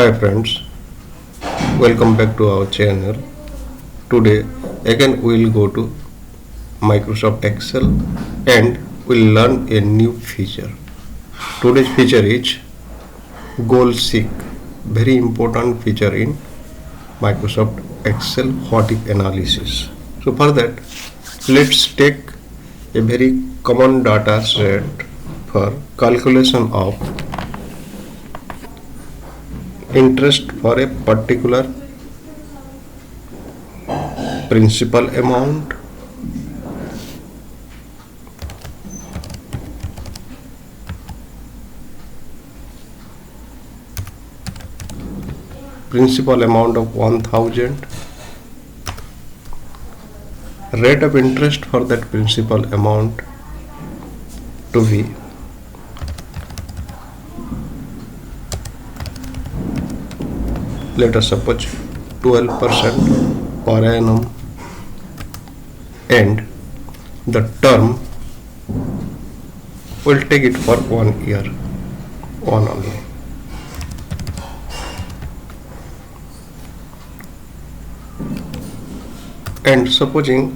Hi friends, welcome back to our channel. Today again we will go to Microsoft Excel and we'll learn a new feature. Today's feature is goal seek, very important feature in Microsoft Excel what if analysis. So for that, let's take a very common data set for calculation of interest for a particular principal amount of 1000, rate of interest for that principal amount to be let us suppose 12% per annum, and the term will take it for 1 year, one only. And supposing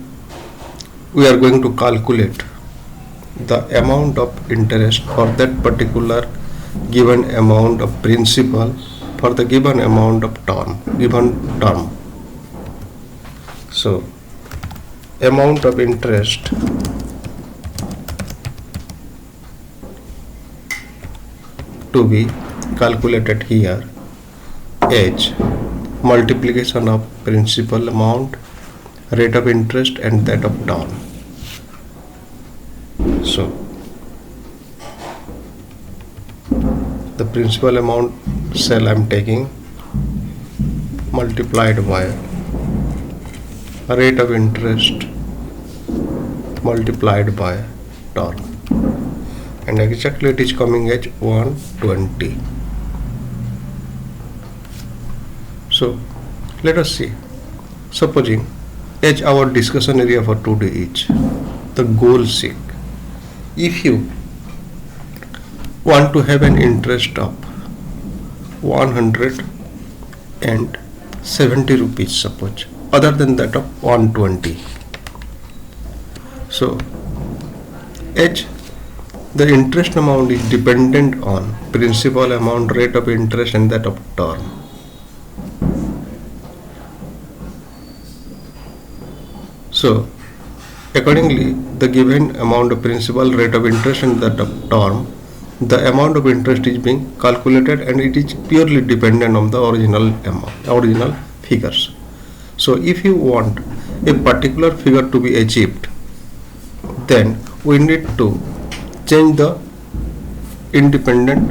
we are going to calculate the amount of interest for that particular given amount of principal for the given amount of given term. So amount of interest to be calculated here as multiplication of principal amount, rate of interest and that of term. So the principal amount cell I am taking multiplied by rate of interest multiplied by term, and exactly it is coming as 120. So let us see, supposing as our discussion area for today is the goal seek. If you want to have an interest of 170 rupees, suppose, other than that of 120. So as the interest amount is dependent on principal amount, rate of interest and that of term, so accordingly the given amount of principal, rate of interest and that of term, the amount of interest is being calculated and it is purely dependent on the original figures. So if you want a particular figure to be achieved, then we need to change the independent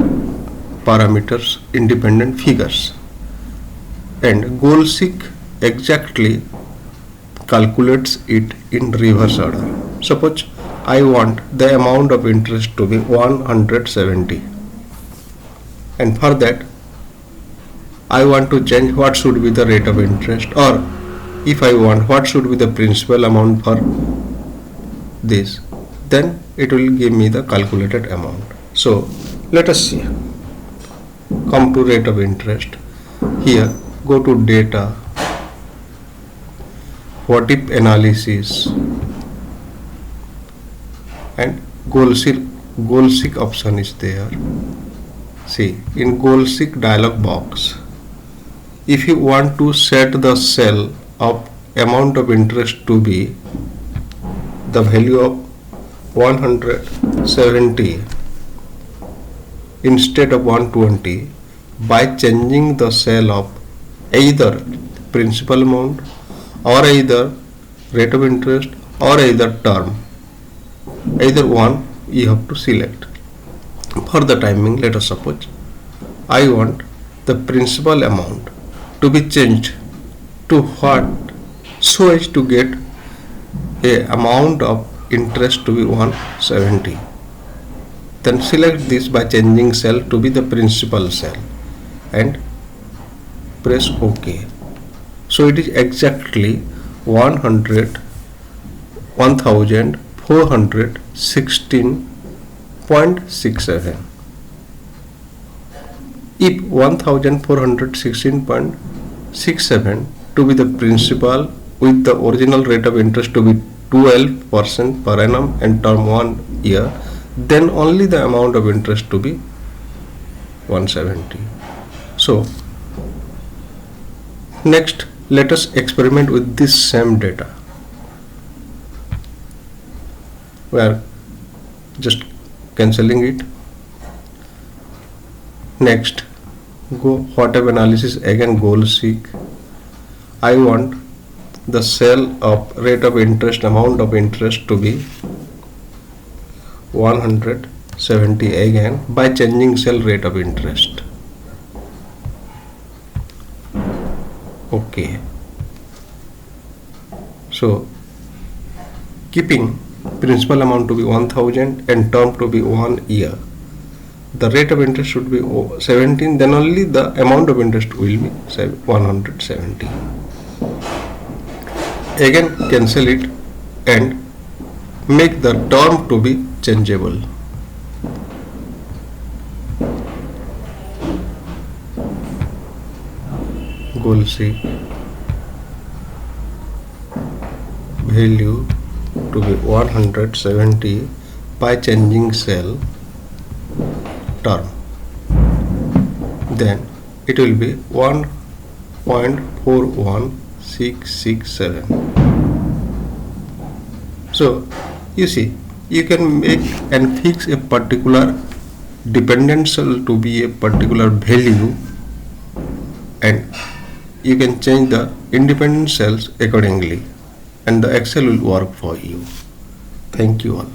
parameters, independent figures, and goal seek exactly calculates it in reverse order. Suppose I want the amount of interest to be 170, and for that I want to change what should be the rate of interest, or if I want what should be the principal amount for this, then it will give me the calculated amount. So let us see, come to rate of interest. Here go to data, what if analysis, and goal seek option is there. See, in goal seek dialog box, if you want to set the cell of amount of interest to be the value of 170 instead of 120 by changing the cell of either principal amount or either rate of interest or either term, either one you have to select. For the timing, let us suppose I want the principal amount to be changed to what, so as to get a amount of interest to be 170. Then select this by changing cell to be the principal cell and press OK. So it is exactly 1416.67. If 1416.67 to be the principal with the original rate of interest to be 12% per annum and term 1 year, then only the amount of interest to be 170. So next, let us experiment with this same data. We are just cancelling it. Next, go whatever analysis, again goal seek. I want the cell of rate of interest, amount of interest to be 170 again by changing cell rate of interest. Okay. So keeping principal amount to be 1000 and term to be 1 year, the rate of interest should be 17, then only the amount of interest will be 170. Again cancel it and make the term to be changeable. Goal C, value to be 170 by changing cell term, then it will be 1.41667. So you see, you can make and fix a particular dependent cell to be a particular value, and you can change the independent cells accordingly, and the Excel will work for you. Thank you all.